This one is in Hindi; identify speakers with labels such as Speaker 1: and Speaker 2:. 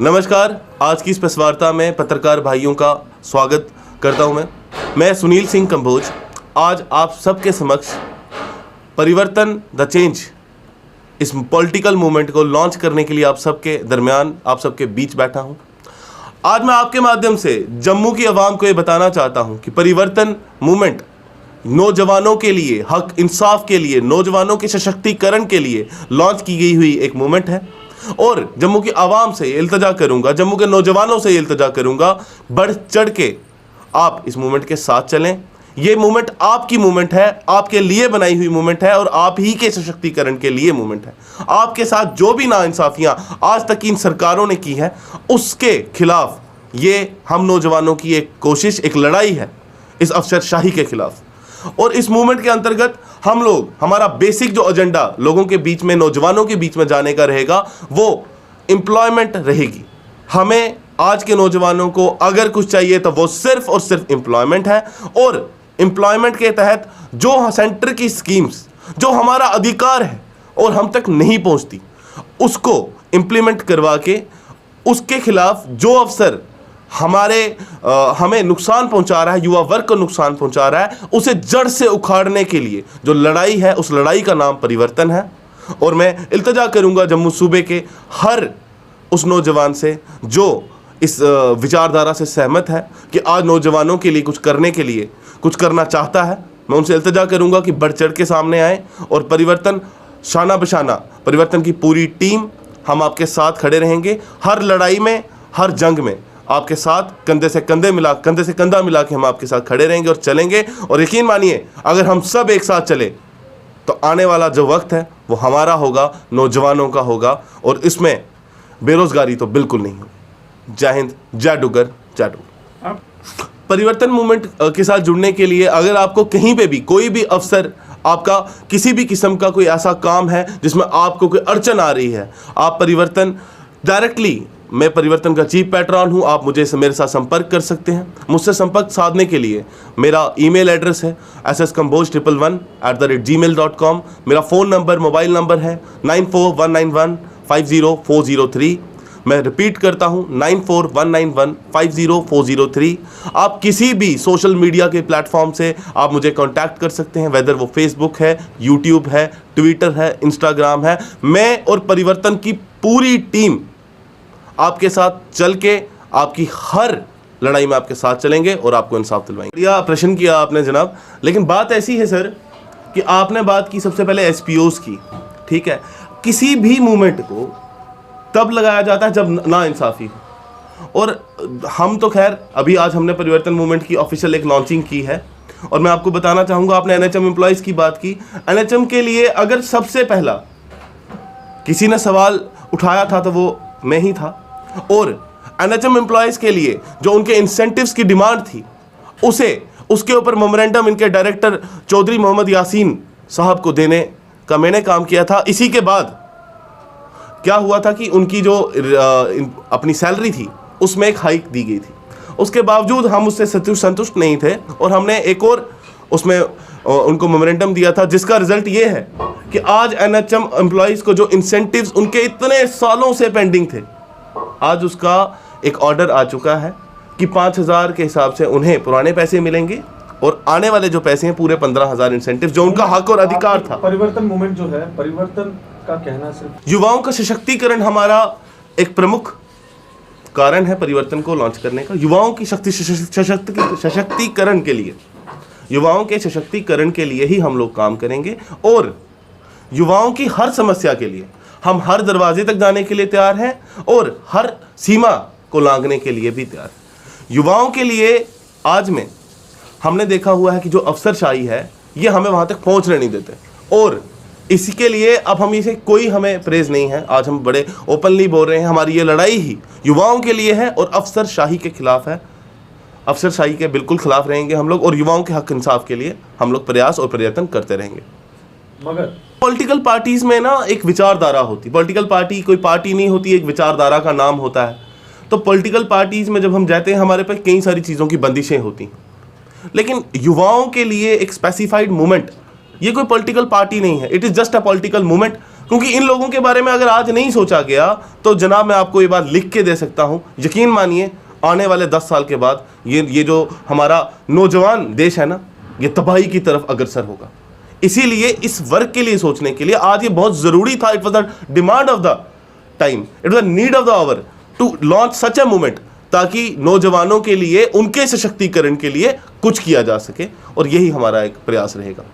Speaker 1: नमस्कार। आज की इस प्रेस वार्ता में पत्रकार भाइयों का स्वागत करता हूं। मैं सुनील सिंह कंबोज आज आप सबके समक्ष परिवर्तन द चेंज इस पॉलिटिकल मूवमेंट को लॉन्च करने के लिए आप सबके दरमियान, आप सबके बीच बैठा हूं। आज मैं आपके माध्यम से जम्मू की आवाम को ये बताना चाहता हूं कि परिवर्तन मूवमेंट नौजवानों के लिए, हक इंसाफ के लिए, नौजवानों के सशक्तिकरण के लिए लॉन्च की गई हुई एक मूवमेंट है। और जम्मू की आवाम से इल्तिजा करूंगा, जम्मू के नौजवानों से इल्तिजा करूंगा, बढ़ चढ़ के आप इस मूवमेंट के साथ चलें। ये मूवमेंट आपकी मूवमेंट है, आपके लिए बनाई हुई मूवमेंट है और आप ही के सशक्तिकरण के लिए मूवमेंट है। आपके साथ जो भी नाइंसाफियां आज तक इन सरकारों ने की है, उसके खिलाफ ये हम नौजवानों की एक कोशिश, एक लड़ाई है इस अफसरशाही के खिलाफ। और इस मूवमेंट के अंतर्गत हम लोग, हमारा बेसिक जो एजेंडा लोगों के बीच में, नौजवानों के बीच में जाने का रहेगा, वो एम्प्लॉयमेंट रहेगी। हमें आज के नौजवानों को अगर कुछ चाहिए तो वो सिर्फ और सिर्फ एम्प्लॉयमेंट है। और एम्प्लॉयमेंट के तहत जो सेंटर की स्कीम्स, जो हमारा अधिकार है और हम तक नहीं पहुंचती, उसको इम्प्लीमेंट करवा के उसके खिलाफ जो अफसर हमें नुकसान पहुंचा रहा है, युवा वर्ग को नुकसान पहुंचा रहा है, उसे जड़ से उखाड़ने के लिए जो लड़ाई है, उस लड़ाई का नाम परिवर्तन है। और मैं इल्तिजा करूंगा जम्मू सूबे के हर उस नौजवान से जो इस विचारधारा से सहमत है कि आज नौजवानों के लिए कुछ करने के लिए कुछ करना चाहता है, मैं उनसे इल्तिजा करूंगा कि बढ़ चढ़ के सामने आए और परिवर्तन शाना बशाना, परिवर्तन की पूरी टीम हम आपके साथ खड़े रहेंगे। हर लड़ाई में, हर जंग में आपके साथ कंधे से कंधा मिला के हम आपके साथ खड़े रहेंगे और चलेंगे। और यकीन मानिए, अगर हम सब एक साथ चले तो आने वाला जो वक्त है वो हमारा होगा, नौजवानों का होगा, और इसमें बेरोजगारी तो बिल्कुल नहीं होगी। जय हिंद, जय डुगर, जय डुगर। परिवर्तन मूवमेंट के साथ जुड़ने के लिए अगर आपको कहीं पे भी कोई भी अफसर, आपका किसी भी किस्म का कोई ऐसा काम है जिसमें आपको कोई अड़चन आ रही है, आप परिवर्तन डायरेक्टली, मैं परिवर्तन का चीफ पैट्रॉन हूं, आप मेरे साथ संपर्क कर सकते हैं। मुझसे संपर्क साधने के लिए मेरा ईमेल एड्रेस है ss111@gmail.com। मेरा फ़ोन नंबर, मोबाइल नंबर है 9419150403। मैं रिपीट करता हूं 9419150403। आप किसी भी सोशल मीडिया के प्लेटफॉर्म से आप मुझे कांटेक्ट कर सकते हैं, वेदर वो फेसबुक है, यूट्यूब है, ट्विटर है, इंस्टाग्राम है। मैं और परिवर्तन की पूरी टीम आपके साथ चल के आपकी हर लड़ाई में आपके साथ चलेंगे और आपको इंसाफ दिलवाएंगे। यह प्रश्न किया आपने जनाब, लेकिन बात ऐसी है सर कि आपने बात की सबसे पहले एसपीओज की, ठीक है। किसी भी मूवमेंट को तब लगाया जाता है जब ना इंसाफी हो, और हम तो खैर अभी आज हमने परिवर्तन मूवमेंट की ऑफिशियल एक लॉन्चिंग की है। और मैं आपको बताना चाहूँगा, आपने एनएचएम एम्प्लॉयज़ की बात की। एनएचएम के लिए अगर सबसे पहला किसी ने सवाल उठाया था तो वो मैं ही था। और एनएचएम एम्प्लॉयज़ के लिए जो उनके इंसेंटिव्स की डिमांड थी, उसके ऊपर मेमोरेंडम इनके डायरेक्टर चौधरी मोहम्मद यासीन साहब को देने का मैंने काम किया था। इसी के बाद क्या हुआ था कि उनकी जो अपनी सैलरी थी उसमें एक हाइक दी गई थी। उसके बावजूद हम उससे संतुष्ट नहीं थे और हमने एक और उसमें उनको मेमोरेंडम दिया था, जिसका रिजल्ट ये है कि आज एनएचएम एम्प्लॉयज़ को जो इंसेंटिव्स उनके इतने सालों से पेंडिंग थे, आज उसका एक ऑर्डर आ चुका है कि 5,000 के हिसाब से उन्हें पुराने पैसे मिलेंगे और आने वाले जो पैसे हैं पूरे 15,000 इंसेंटिव, जो उनका हक और अधिकार था।
Speaker 2: परिवर्तन मूवमेंट जो है, परिवर्तन का कहना सिर्फ
Speaker 1: युवाओं का सशक्तिकरण हमारा एक प्रमुख कारण है परिवर्तन को लॉन्च करने का। युवाओं की सशक्तिकरण के लिए, युवाओं के सशक्तिकरण के लिए ही हम लोग काम करेंगे और युवाओं की हर समस्या के लिए हम हर दरवाजे तक जाने के लिए तैयार हैं और हर सीमा को लांघने के लिए भी तैयार हैं। युवाओं के लिए आज में हमने देखा हुआ है कि जो अफसरशाही है ये हमें वहाँ तक पहुँचने नहीं देते, और इसके लिए अब हम इसे कोई हमें प्रेज नहीं है। आज हम बड़े ओपनली बोल रहे हैं, हमारी ये लड़ाई ही युवाओं के लिए है और अफसरशाही के खिलाफ है। अफसरशाही के बिल्कुल खिलाफ रहेंगे हम लोग, और युवाओं के हक इंसाफ के लिए हम लोग प्रयास और प्रयत्न करते रहेंगे।
Speaker 2: मगर
Speaker 1: पॉलिटिकल पार्टीज में ना एक विचारधारा होती, पॉलिटिकल पार्टी कोई पार्टी नहीं होती, एक विचारधारा का नाम होता है। तो पॉलिटिकल पार्टीज में जब हम जाते हैं, हमारे पास कई सारी चीज़ों की बंदिशें होती हैं, लेकिन युवाओं के लिए एक स्पेसिफाइड मूवमेंट, ये कोई पॉलिटिकल पार्टी नहीं है, it is just a political movement क्योंकि इन लोगों के बारे में अगर आज नहीं सोचा गया तो जनाब मैं आपको ये बात लिख के दे सकता हूं, यकीन मानिए आने वाले 10 साल के बाद ये जो हमारा नौजवान देश है ना, ये तबाही की तरफ अग्रसर होगा। इसीलिए इस वर्ग के लिए सोचने के लिए आज ये बहुत ज़रूरी था। It was the demand of the time, it was the need of the hour to launch such a movement, ताकि नौजवानों के लिए, उनके सशक्तिकरण के लिए कुछ किया जा सके, और यही हमारा एक प्रयास रहेगा।